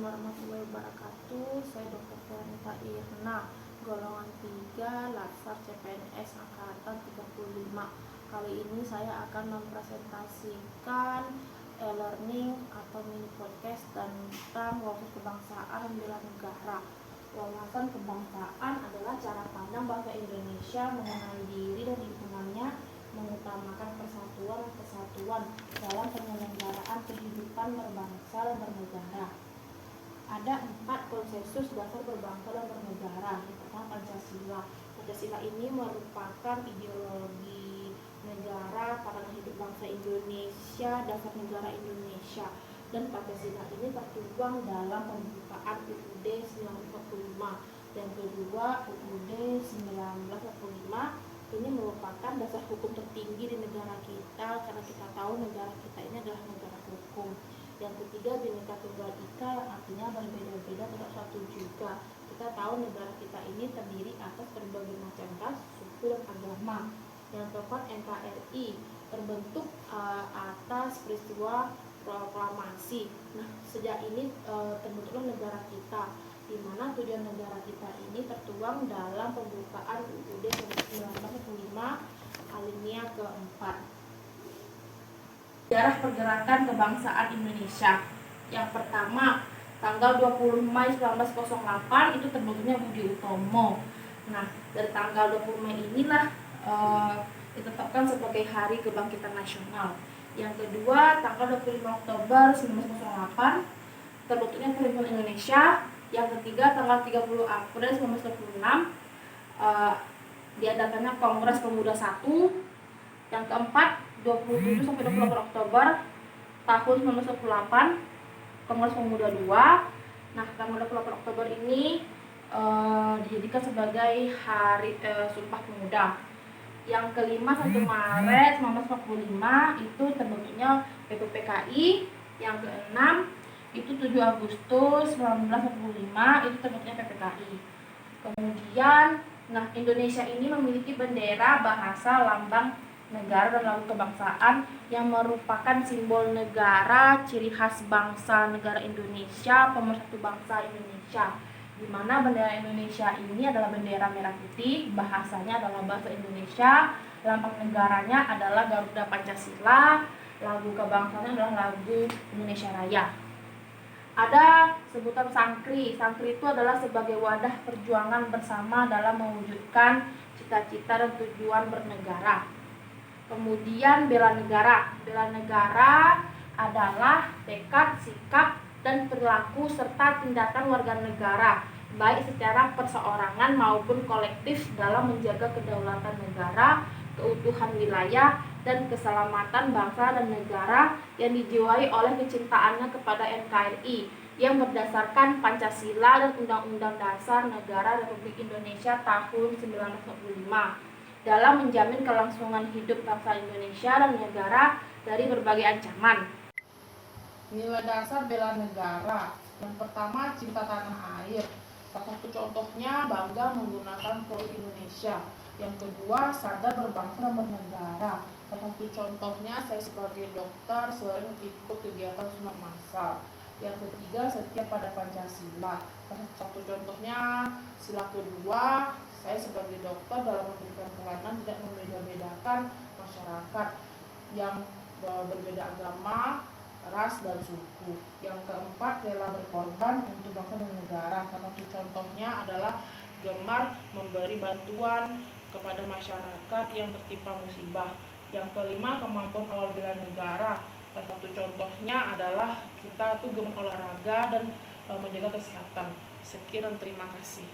Assalamualaikum warahmatullahi wabarakatuh. Saya Dr. Feranita Irna, golongan 3, Latsar CPNS angkatan 35. Kali ini saya akan mempresentasikan e-learning atau mini podcast tentang wawasan kebangsaan dan bela negara. Wawasan kebangsaan adalah cara pandang bangsa Indonesia mengenal diri dan lingkungannya, mengutamakan persatuan dan kesatuan dalam penyelenggaraan kehidupan berbangsa dan bernegara. Ada 4 konsensus dasar berbangsa dan bernegara. Yang pertama Pancasila. Pancasila ini merupakan ideologi negara, pandangan hidup bangsa Indonesia, dasar negara Indonesia. Dan Pancasila ini tertuang dalam pembukaan UUD 1945. Yang kedua UUD 1945 ini merupakan dasar hukum tertinggi di negara kita, karena kita tahu negara kita ini adalah negara hukum. Yang ketiga Bhinneka Tunggal Ika, yang artinya berbeda-beda tetap satu juga. Kita tahu negara kita ini terdiri atas berbagai macam ras, suku, dan agama. Yang keempat NKRI, terbentuk atas peristiwa proklamasi. Nah, sejak ini terbentuklah negara kita, di mana tujuan negara kita ini tertuang dalam pembukaan UUD 1945 alinea keempat. Sejarah pergerakan kebangsaan Indonesia. Yang pertama, tanggal 20 Mei 1908 itu terbentuknya Budi Utomo. Nah, dari tanggal 20 Mei inilah ditetapkan sebagai Hari Kebangkitan Nasional. Yang kedua, tanggal 25 Oktober 1908 terbentuknya Perhimpunan Indonesia. Yang ketiga, tanggal 30 April 1926 diadakannya Kongres Pemuda 1. Yang keempat, 27 sampai 28 Oktober tahun 1928 Kongres Pemuda 2. Nah, tanggal 28 Oktober ini dijadikan sebagai Hari Sumpah Pemuda. Yang kelima, 1 Maret 1945 itu terbentuknya PPPKI. Yang keenam itu 7 Agustus 1945 itu terbentuknya PPKI. Kemudian, Indonesia ini memiliki bendera, bahasa, lambang negara, dan lagu kebangsaan yang merupakan simbol negara, ciri khas bangsa negara Indonesia, pemersatu bangsa Indonesia. Di mana bendera Indonesia ini adalah bendera merah putih, bahasanya adalah bahasa Indonesia, lambang negaranya adalah Garuda Pancasila, lagu kebangsaannya adalah lagu Indonesia Raya. Ada sebutan Sangkri. Sangkri itu adalah sebagai wadah perjuangan bersama dalam mewujudkan cita-cita dan tujuan bernegara. Kemudian bela negara. Bela negara adalah tekad, sikap, dan perilaku serta tindakan warga negara, baik secara perseorangan maupun kolektif dalam menjaga kedaulatan negara, keutuhan wilayah, dan keselamatan bangsa dan negara yang dijiwai oleh kecintaannya kepada NKRI yang berdasarkan Pancasila dan Undang-Undang Dasar Negara Republik Indonesia tahun 1945 dalam menjamin kelangsungan hidup bangsa Indonesia dan negara dari berbagai ancaman. Nilai dasar bela negara. Yang pertama, cinta tanah air. Salah satu contohnya bangga menggunakan produk Indonesia. Yang kedua, sadar berbangsa dan bernegara. Salah satu contohnya, saya sebagai dokter sering ikut kegiatan sunat massal. Yang ketiga, setia pada Pancasila. Salah satu contohnya, sila kedua, saya sebagai dokter dalam memberikan pelayanan tidak membeda-bedakan masyarakat yang berbeda agama, ras, dan suku. Yang keempat, rela berkorban untuk bangsa dan negara. Salah satu contohnya adalah gemar memberi bantuan kepada masyarakat yang tertimpa musibah. Yang kelima, kemampuan awal bela negara. Salah satu contohnya adalah kita gemar olahraga dan menjaga kesehatan. Sekian dan terima kasih.